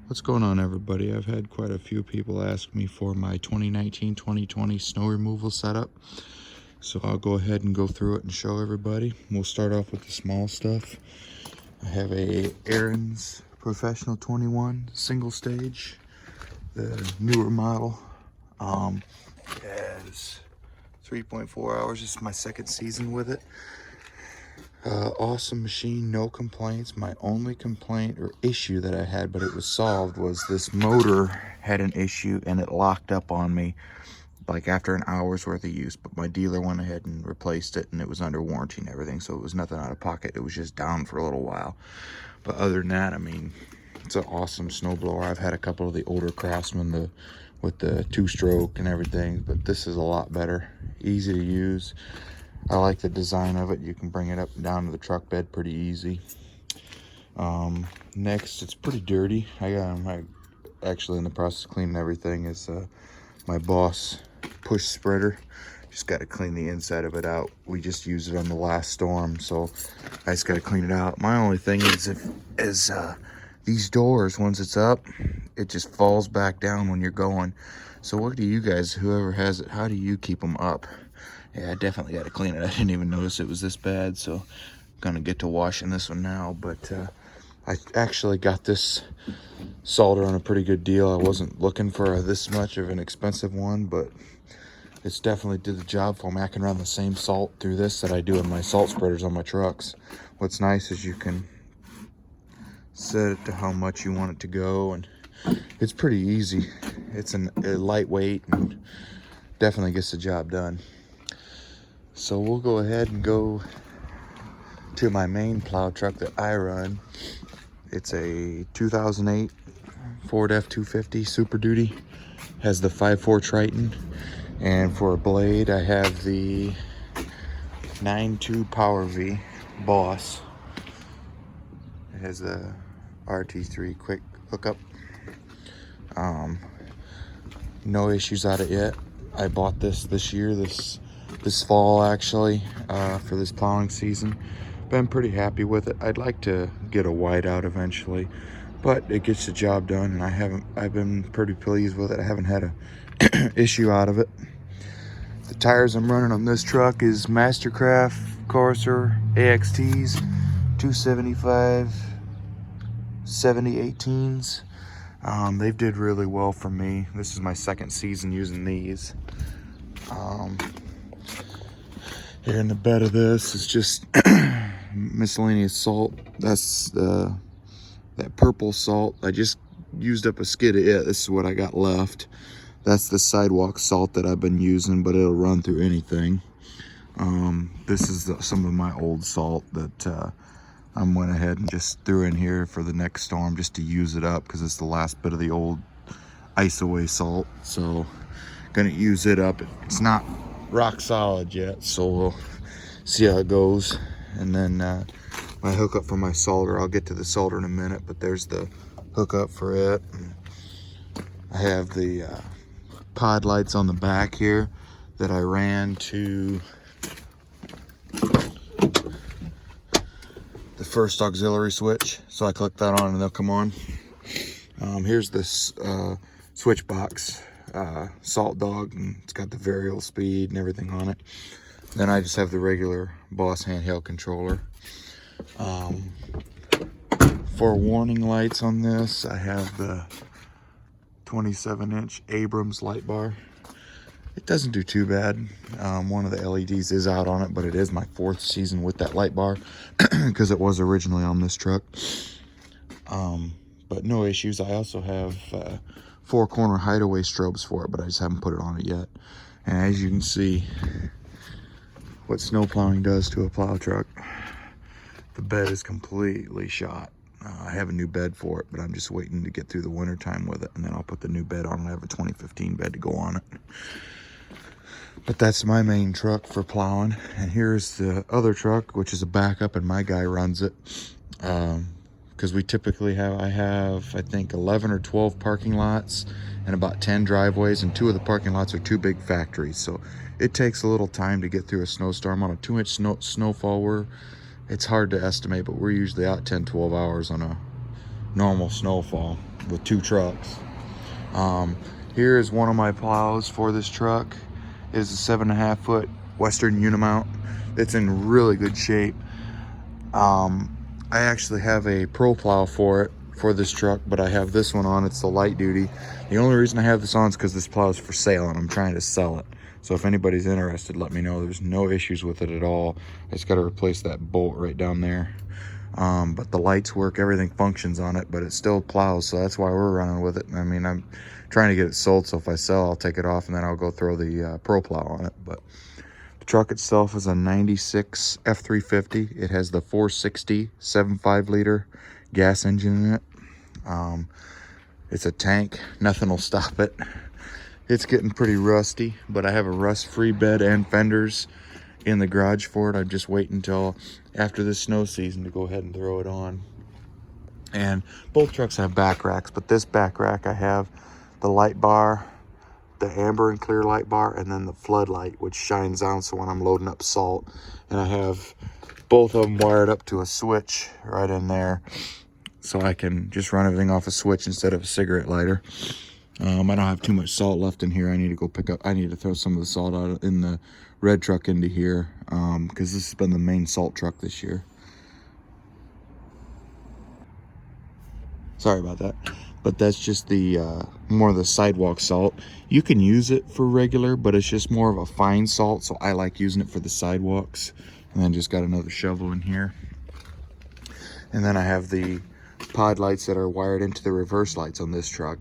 What's going on, everybody? I've had quite a few people ask me for my 2019-2020 snow removal setup, so I'll go ahead and go through it and show everybody. We'll start off with the small stuff. I have a Ariens Professional 21 single stage, the newer model. It has 3.4 hours. This is my second season with it. Awesome machine, no complaints. My only complaint or issue that I had, but it was solved, was this motor had an issue and it locked up on me like after an hour's worth of use. But my dealer went ahead and replaced it, and it was under warranty and everything, so it was nothing out of pocket. It was just down for a little while. But other than that, I mean, it's an awesome snowblower. I've had a couple of the older Craftsman with the two-stroke and everything, but this is a lot better, easy to use. I like the design of it. You can bring it up and down to the truck bed pretty easy. Next, it's pretty dirty. I actually in the process of cleaning everything is my Boss push spreader. Just got to clean the inside of it out. We just used it on the last storm, so I just got to clean it out. My only thing is these doors, once it's up, it just falls back down when you're going. So what do you guys, whoever has it, how do you keep them up? Yeah, I definitely got to clean it. I didn't even notice it was this bad, so I'm gonna get to washing this one now. But I actually got this solder on a pretty good deal. I wasn't looking for this much of an expensive one, but it's definitely did the job for me. I can run the same salt through this that I do in my salt spreaders on my trucks. What's nice is you can set it to how much you want it to go, and it's pretty easy. It's a lightweight and definitely gets the job done. So we'll go ahead and go to my main plow truck that I run. It's a 2008 Ford F-250 Super Duty. Has the 5.4 Triton. And for a blade, I have the 9.2 Power V Boss. It has a RT3 quick hookup. No issues on it yet. I bought this year, this fall actually, for this plowing season. Been pretty happy with it. I'd like to get a whiteout eventually, but it gets the job done, and I've been pretty pleased with it. I haven't had a issue out of it. The tires I'm running on this truck is Mastercraft Corsair AXTs 275 7018s. They did really well for me. This is my second season using these. Here in the bed of this is just miscellaneous salt. That's that purple salt. I just used up a skid of it. This is what I got left. That's the sidewalk salt that I've been using, but it'll run through anything. This is some of my old salt that I went ahead and just threw in here for the next storm just to use it up, because it's the last bit of the old ice away salt. So gonna use it up. It's not rock solid yet, so we'll see how it goes. And then my hookup for my solder, I'll get to the solder in a minute, but there's the hookup for it. And I have the pod lights on the back here that I ran to the first auxiliary switch, so I click that on and they'll come on. Here's this switch box, Salt Dog, and it's got the variable speed and everything on it. Then I just have the regular Boss handheld controller. For warning lights on this, I have the 27-inch Abrams light bar. It doesn't do too bad. One of the LEDs is out on it, but it is my 4th season with that light bar because it was originally on this truck. But no issues. I also have 4-corner hideaway strobes for it, but I just haven't put it on it yet. And as you can see, what snow plowing does to a plow truck, the bed is completely shot. I have a new bed for it, but I'm just waiting to get through the winter time with it, and then I'll put the new bed on. I have a 2015 bed to go on it. But that's my main truck for plowing. And here's the other truck, which is a backup, and my guy runs it. Because we typically I think 11 or 12 parking lots and about 10 driveways, and 2 of the parking lots are 2 big factories. So it takes a little time to get through a snowstorm. On a 2-inch snowfall, it's hard to estimate, but we're usually out 10-12 hours on normal snowfall with 2 trucks. Here is one of my plows for this truck. It is a 7.5 foot Western Unimount. It's in really good shape. I actually have a Pro Plow for it, for this truck, but I have this one on. It's the light duty. The only reason I have this on is because this plow is for sale and I'm trying to sell it. So if anybody's interested, let me know. There's no issues with it at all. I just got to replace that bolt right down there. But the lights work, everything functions on it, but it still plows, so that's why we're running with it. I mean, I'm trying to get it sold, so if I sell, I'll take it off and then I'll go throw the Pro Plow on it. But the truck itself is a 96 F350. It has the 460 7.5 liter gas engine in it. It's a tank. Nothing will stop it. It's getting pretty rusty, but I have a rust-free bed and fenders in the garage for it. I'm just waiting until after this snow season to go ahead and throw it on. And both trucks have back racks, but this back rack I have the light bar, the amber and clear light bar, and then the floodlight, which shines on so when I'm loading up salt. And I have both of them wired up to a switch right in there, so I can just run everything off a switch instead of a cigarette lighter. I don't have too much salt left in here. I need to go pick up, I need to throw some of the salt out in the red truck into here, because this has been the main salt truck this year. Sorry about that. But that's just the more of the sidewalk salt. You can use it for regular, but it's just more of a fine salt, so I like using it for the sidewalks. And then just got another shovel in here. And then I have the pod lights that are wired into the reverse lights on this truck.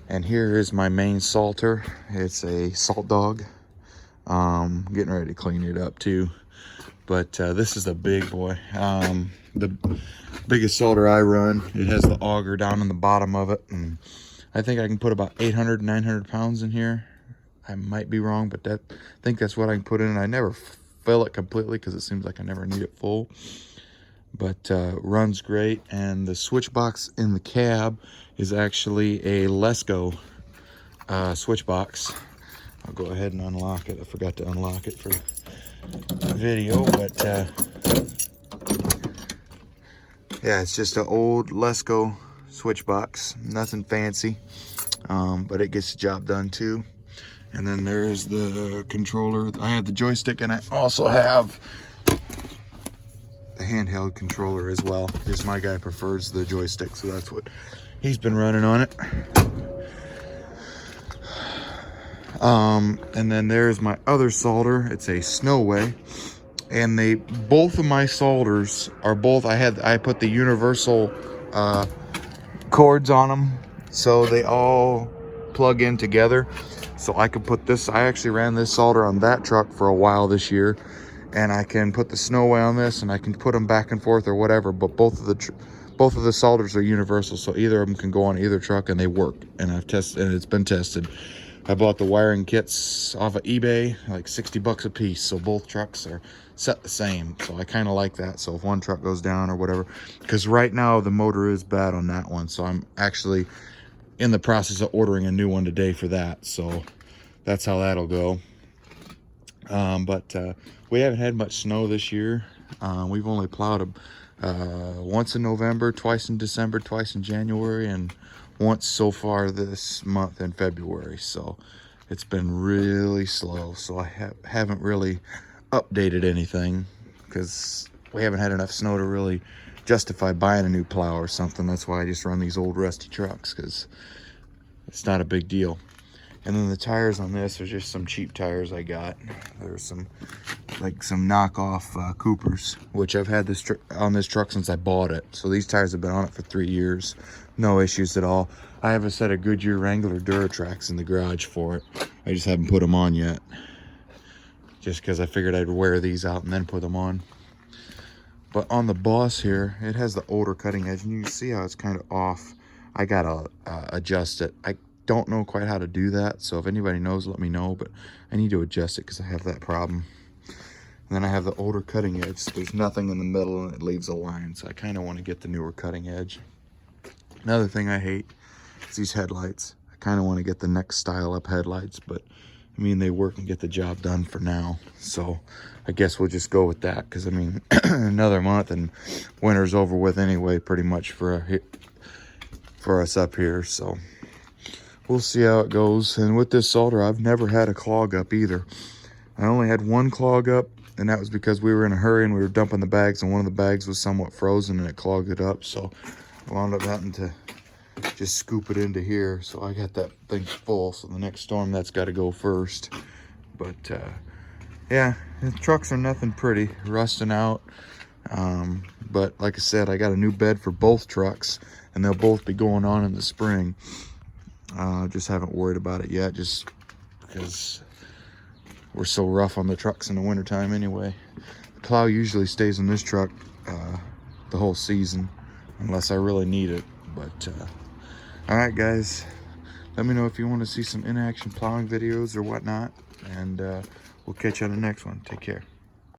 And here is my main salter. It's a Salt Dog. Getting ready to clean it up too. But this is a big boy. The biggest salter I run. It has the auger down in the bottom of it. And I think I can put about 800, 900 pounds in here. I might be wrong, but I think that's what I can put in. I never fill it completely because it seems like I never need it full. But runs great. And the switch box in the cab is actually a Lesco switch box. I'll go ahead and unlock it. I forgot to unlock it for the video, but yeah, it's just an old Lesco switch box. Nothing fancy, but it gets the job done too. And then there's the controller. I have the joystick, and I also have the handheld controller as well. Just my guy prefers the joystick, so that's what he's been running on it. And then there's my other salter. It's a Snowway, and both of my salters are both, I put the universal cords on them, so they all plug in together. So I could put this, I actually ran this salter on that truck for a while this year, and I can put the Snowway on this, and I can put them back and forth or whatever. But both of the salters are universal, so either of them can go on either truck, and they work. And I've tested, and it's been tested. I bought the wiring kits off of eBay, like 60 bucks a piece. So both trucks are set the same. So I kind of like that. So if one truck goes down or whatever, because right now the motor is bad on that one. So I'm actually in the process of ordering a new one today for that. So that's how that'll go. But we haven't had much snow this year. We've only plowed once in November, twice in December, twice in January, and once so far this month in February. So it's been really slow. So I haven't really updated anything because we haven't had enough snow to really justify buying a new plow or something. That's why I just run these old rusty trucks, because it's not a big deal. And then the tires on this are just some cheap tires I got. There's some knockoff Coopers, which I've had this on this truck since I bought it. So these tires have been on it for 3 years. No issues at all. I have a set of Goodyear Wrangler Duratrax in the garage for it. I just haven't put them on yet, just because I figured I'd wear these out and then put them on. But on the Boss here, it has the older cutting edge, and you can see how it's kind of off. I gotta adjust it. I don't know quite how to do that, so if anybody knows, let me know. But I need to adjust it because I have that problem. And then I have the older cutting edge. So there's nothing in the middle, and it leaves a line. So I kind of want to get the newer cutting edge. Another thing I hate is these headlights. I kind of want to get the next style up headlights, but I mean, they work and get the job done for now. So I guess we'll just go with that, because I mean, another month and winter's over with anyway, pretty much for us up here. So we'll see how it goes. And with this salter, I've never had a clog up either. I only had one clog up, and that was because we were in a hurry and we were dumping the bags, and one of the bags was somewhat frozen and it clogged it up. So I wound up having to just scoop it into here. So I got that thing full, so the next storm that's got to go first. But yeah, the trucks are nothing pretty, rusting out. But like I said, I got a new bed for both trucks, and they'll both be going on in the spring. Just haven't worried about it yet, just because we're so rough on the trucks in the wintertime anyway. The plow usually stays in this truck the whole season, unless I really need it. But all right, guys, let me know if you want to see some in-action plowing videos or whatnot, and we'll catch you on the next one. Take care.